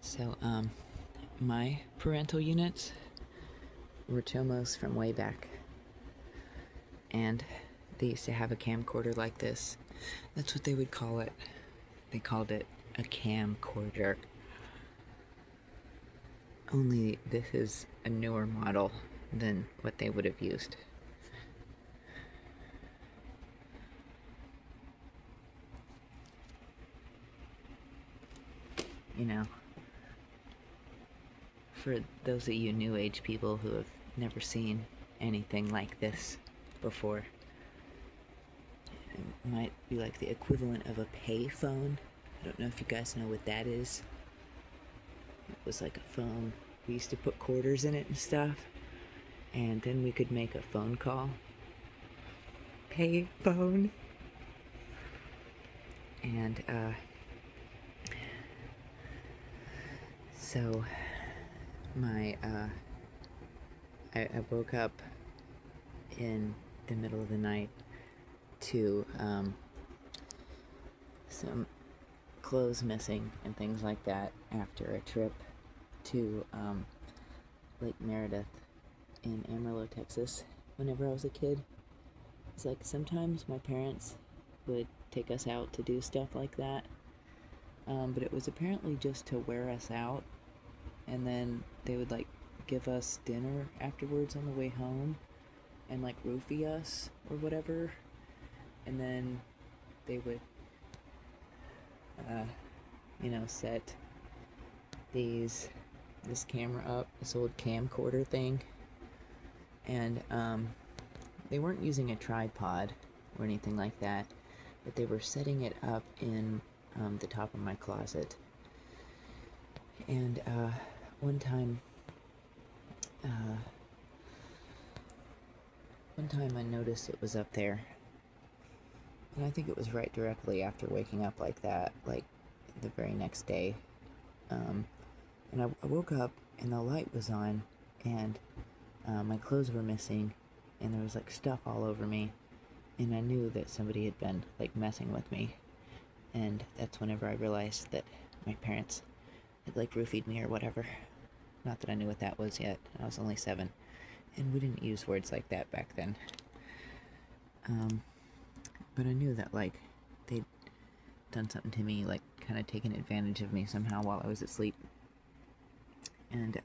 So, my parental units were Tomos from way back, and they used to have a camcorder like this. That's what they would call it. They called it a camcorder. Only this is a newer model than what they would have used. You know, for those of you new age people who have never seen anything like this before, it might be like the equivalent of a pay phone. I don't know if you guys know what that is. It was like a phone. We used to put quarters in it and stuff, and then we could make a phone call. Pay phone. And so my I woke up in the middle of the night to some clothes missing and things like that after a trip to Lake Meredith in Amarillo, Texas. Whenever I was a kid, it's like sometimes my parents would take us out to do stuff like that, but it was apparently just to wear us out, and then they would like give us dinner afterwards on the way home and like roofie us or whatever, and then they would set this camera up, this old camcorder thing, and they weren't using a tripod or anything like that, but they were setting it up in the top of my closet. And one time I noticed it was up there, and I think it was right directly after waking up like that, like the very next day. And I woke up and the light was on, and my clothes were missing, and there was like stuff all over me, and I knew that somebody had been like messing with me. And that's whenever I realized that my parents had like roofied me or whatever. Not that I knew what that was yet. I was only 7, and we didn't use words like that back then. But I knew that like they'd done something to me, like kind of taken advantage of me somehow while I was asleep. And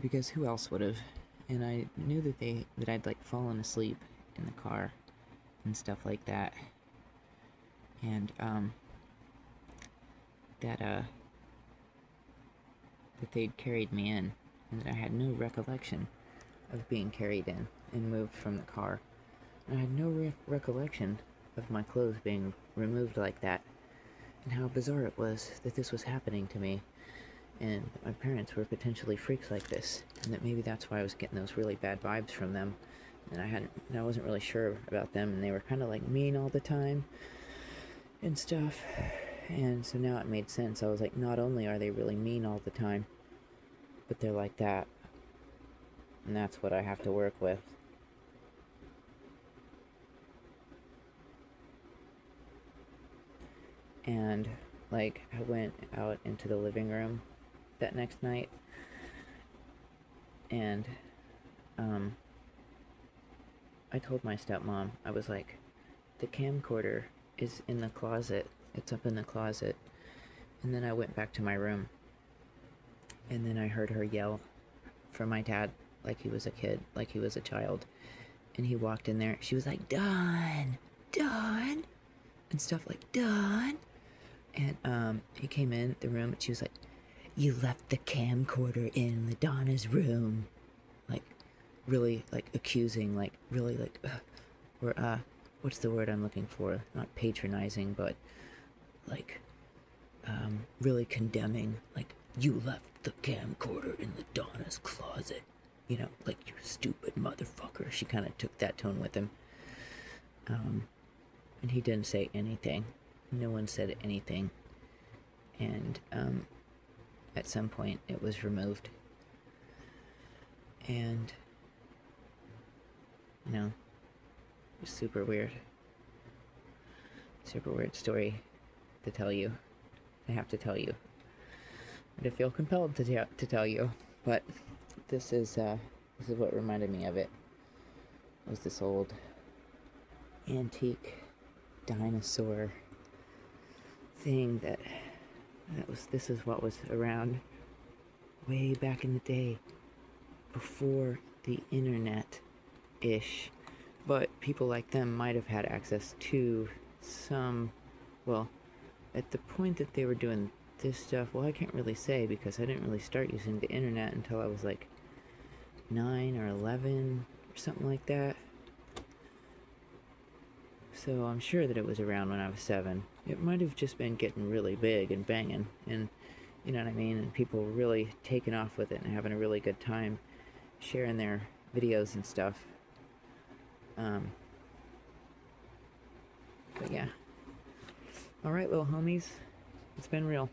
because who else would have? And I knew that I'd like fallen asleep in the car and stuff like that. And that they'd carried me in, and that I had no recollection of being carried in and moved from the car. And I had no recollection of my clothes being removed like that, and how bizarre it was that this was happening to me, and that my parents were potentially freaks like this, and that maybe that's why I was getting those really bad vibes from them. And I wasn't really sure about them, and they were kind of like mean all the time and stuff. And so now it made sense. I was like, not only are they really mean all the time, but they're like that. And that's what I have to work with. And like, I went out into the living room that next night, and I told my stepmom, I was like, the camcorder is in the closet. It's up in the closet. And then I went back to my room, and then I heard her yell for my dad like he was a kid, like he was a child. And he walked in there. She was like, Don, Don, and stuff like, Don. And he came in the room, and she was like, you left the camcorder in the Donna's room. Like, really, like, accusing, like, really, like, or, what's the word I'm looking for? Not patronizing, but, like, really condemning. Like, you left the camcorder in the Donna's closet. You know, like, you stupid motherfucker. She kind of took that tone with him. And he didn't say anything. No one said anything. And, at some point, it was removed. And, you know, it was super weird. Super weird story to tell you. I have to tell you. And I feel compelled to tell you. But this is what reminded me of it. It was this old antique dinosaur thing this is what was around way back in the day, before the internet ish. But people like them might have had access to some, well, at the point that they were doing this stuff, well, I can't really say because I didn't really start using the internet until I was like 9 or 11 or something like that. So I'm sure that it was around when I was 7. It might have just been getting really big and banging, and you know what I mean, and people really taking off with it and having a really good time sharing their videos and stuff. But yeah. Alright, little homies. It's been real.